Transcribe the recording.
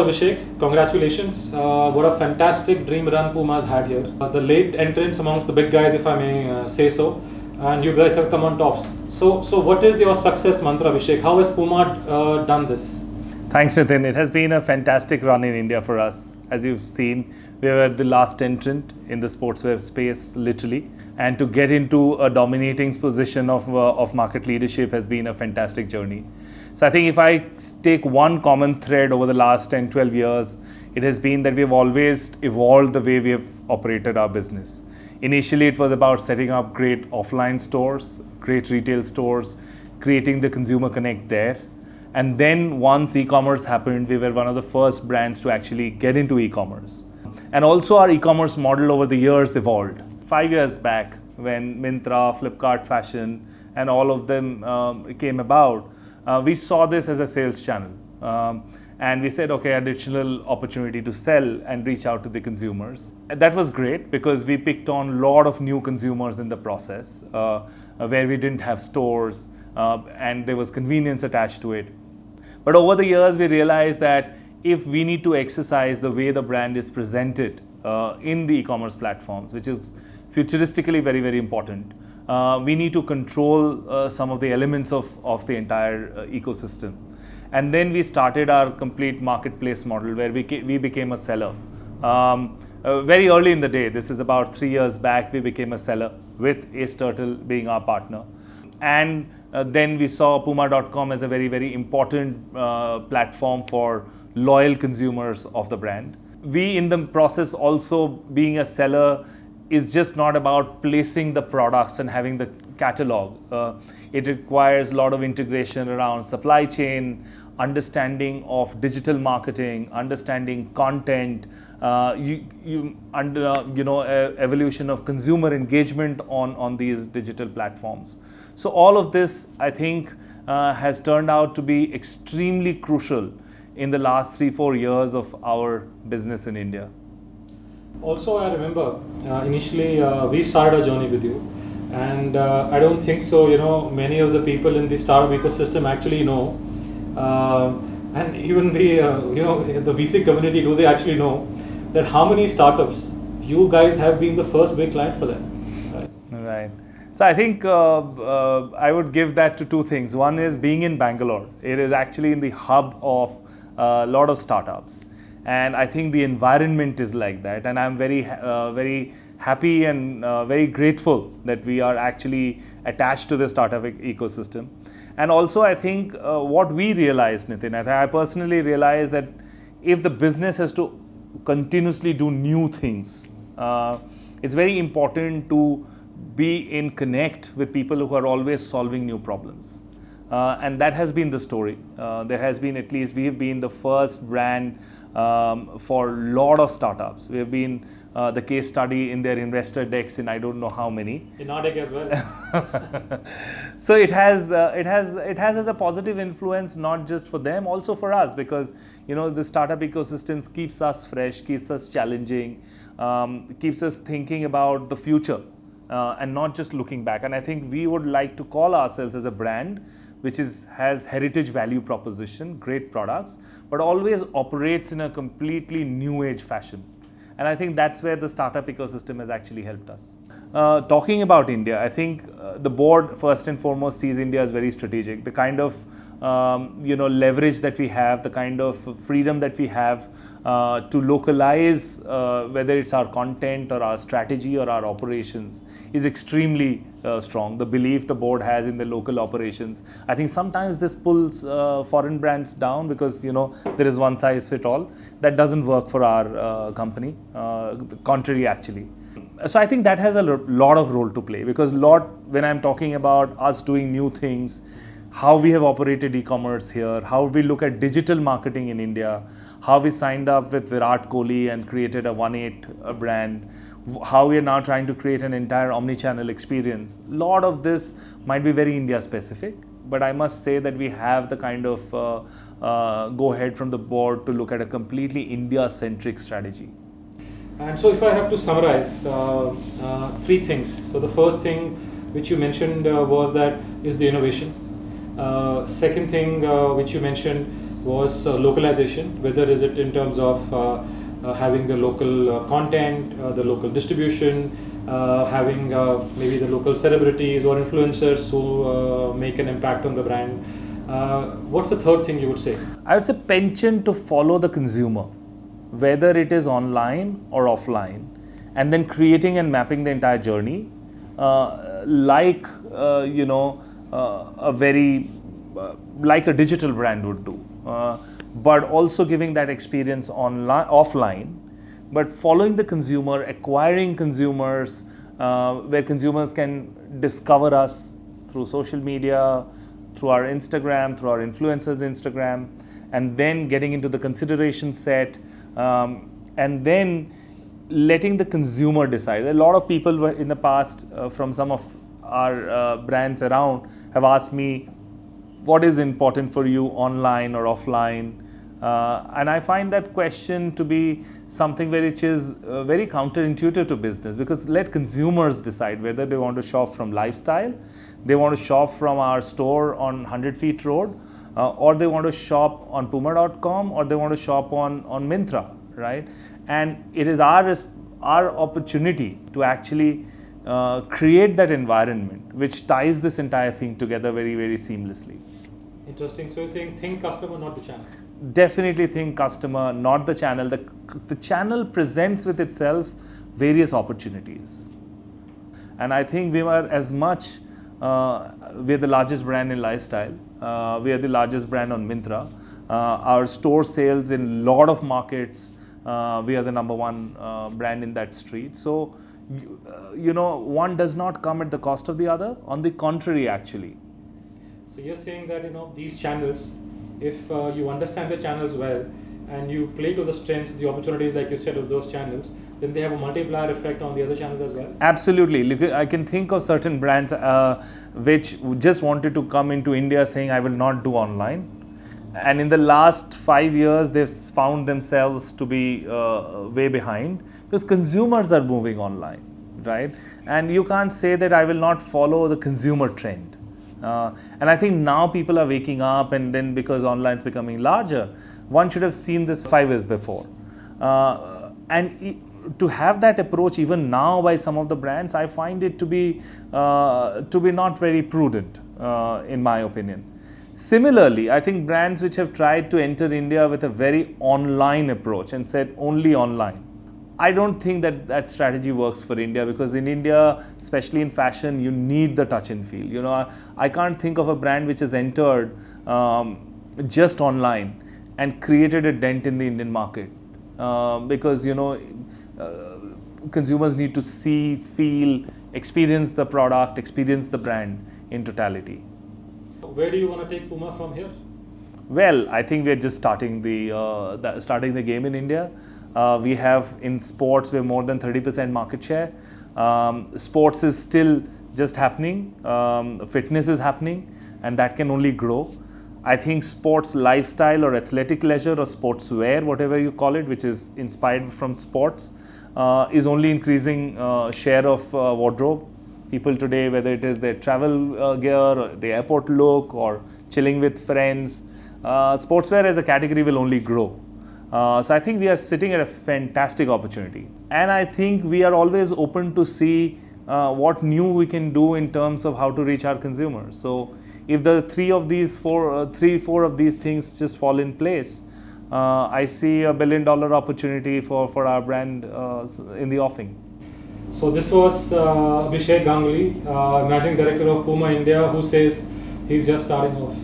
Abhishek, congratulations. What a fantastic dream run Pumas had here. The late entrants amongst the big guys, if I may say so, and you guys have come on tops. So what is your success mantra, Abhishek? How has Puma done this? Thanks, Nitin. It has been a fantastic run in India for us. As you've seen, we were the last entrant in the sportswear space, literally. And to get into a dominating position of market leadership has been a fantastic journey. So I think if I take one common thread over the last 10, 12 years, it has been that we've always evolved the way we have operated our business. Initially, it was about setting up great offline stores, great retail stores, creating the consumer connect there. And then once e-commerce happened, we were one of the first brands to actually get into e-commerce. And also our e-commerce model over the years evolved. 5 years back, when Myntra, Flipkart Fashion, and all of them came about, we saw this as a sales channel. And we said, okay, additional opportunity to sell and reach out to the consumers. That was great because we picked on a lot of new consumers in the process where we didn't have stores and there was convenience attached to it. But over the years, we realized that if we need to exercise the way the brand is presented in the e-commerce platforms, which is futuristically very, very important, we need to control some of the elements of the entire ecosystem. And then we started our complete marketplace model where we became a seller. Very early in the day, this is about 3 years back, we became a seller with Ace Turtle being our partner. And then we saw Puma.com as a very, very important platform for loyal consumers of the brand. We in the process also being a seller is just not about placing the products and having the catalog. It requires a lot of integration around supply chain, understanding of digital marketing, understanding content, evolution of consumer engagement on these digital platforms. So all of this, I think, has turned out to be extremely crucial in the last 3-4 years of our business in India. Also, I remember initially we started a journey with you, and I don't think so. Many of the people in the startup ecosystem actually know, and even the VC community, do they actually know that how many startups you guys have been the first big client for them? Right. So I think I would give that to two things. One is being in Bangalore. It is actually in the hub of a lot of startups. And I think the environment is like that. And I'm very, very happy and very grateful that we are actually attached to the startup ecosystem. And also I think what we realized, Nitin, I personally realized that if the business has to continuously do new things, it's very important to be in connect with people who are always solving new problems. And that has been the story. There has been, at least we have been the first brand for a lot of startups. We have been the case study in their investor decks in I don't know how many. In our deck as well. So it has as a positive influence, not just for them, also for us, because the startup ecosystems keeps us fresh, keeps us challenging, keeps us thinking about the future and not just looking back. And I think we would like to call ourselves as a brand which has heritage value proposition, great products, but always operates in a completely new age fashion. And I think that's where the startup ecosystem has actually helped us. Talking about India, I think the board first and foremost sees India as very strategic. The kind of leverage that we have, the kind of freedom that we have to localize, whether it's our content or our strategy or our operations, is extremely strong. The belief the board has in the local operations. I think sometimes this pulls foreign brands down because there is one size fit all. That doesn't work for our company. Contrary, actually. So I think that has a lot of role to play, because when I'm talking about us doing new things, how we have operated e-commerce here, how we look at digital marketing in India, how we signed up with Virat Kohli and created a 1-8 brand, how we are now trying to create an entire omni-channel experience. A lot of this might be very India specific, but I must say that we have the kind of go ahead from the board to look at a completely India-centric strategy. And so if I have to summarize 3 things. So the first thing which you mentioned was that is the innovation. Second thing which you mentioned was localization, whether is it in terms of having the local content, the local distribution, having maybe the local celebrities or influencers who make an impact on the brand. What's the third thing you would say? I would say penchant to follow the consumer, whether it is online or offline, and then creating and mapping the entire journey, a very like a digital brand would do, but also giving that experience online, offline, but following the consumer, acquiring consumers, where consumers can discover us through social media, through our Instagram, through our influencers' Instagram, and then getting into the consideration set, and then letting the consumer decide. A lot of people were in the past from some of our brands around have asked me, what is important for you, online or offline? And I find that question to be something which is very counterintuitive to business, because let consumers decide whether they want to shop from lifestyle, they want to shop from our store on 100 feet road, or they want to shop on Puma.com, or they want to shop on Myntra, right? And it is our opportunity to actually create that environment which ties this entire thing together very, very seamlessly. Interesting. So you're saying think customer, not the channel. Definitely think customer, not the channel. The channel presents with itself various opportunities. And I think we are as much, we're the largest brand in lifestyle. We are the largest brand on Myntra. Our store sales in a lot of markets, we are the number one brand in that street. So, one does not come at the cost of the other. On the contrary, actually. So you're saying that these channels, if you understand the channels well and you play to the strengths, the opportunities, like you said, of those channels, then they have a multiplier effect on the other channels as well. Absolutely. Look, I can think of certain brands which just wanted to come into India saying, I will not do online. And in the last 5 years, they've found themselves to be way behind, because consumers are moving online, right? And you can't say that I will not follow the consumer trend. And I think now people are waking up, and then because online is becoming larger, one should have seen this 5 years before. To have that approach even now by some of the brands, I find it to be not very prudent, in my opinion. Similarly, I think brands which have tried to enter India with a very online approach and said only online, I don't think that strategy works for India, because in India, especially in fashion, you need the touch and feel. I can't think of a brand which has entered just online and created a dent in the Indian market, because consumers need to see, feel, experience the product, experience the brand in totality. Where do you want to take Puma from here? Well, I think we're just starting the game in India. We have in sports, we're more than 30% market share. Sports is still just happening. Fitness is happening, and that can only grow. I think sports lifestyle or athletic leisure or sportswear, whatever you call it, which is inspired from sports, is only increasing share of wardrobe. People today, whether it is their travel gear, or the airport look, or chilling with friends, sportswear as a category will only grow. So I think we are sitting at a fantastic opportunity, and I think we are always open to see what new we can do in terms of how to reach our consumers. So if the three, four of these things just fall in place, I see $1 billion opportunity for our brand in the offing. So this was Abhishek Ganguly, Managing Director of Puma India, who says he's just starting off.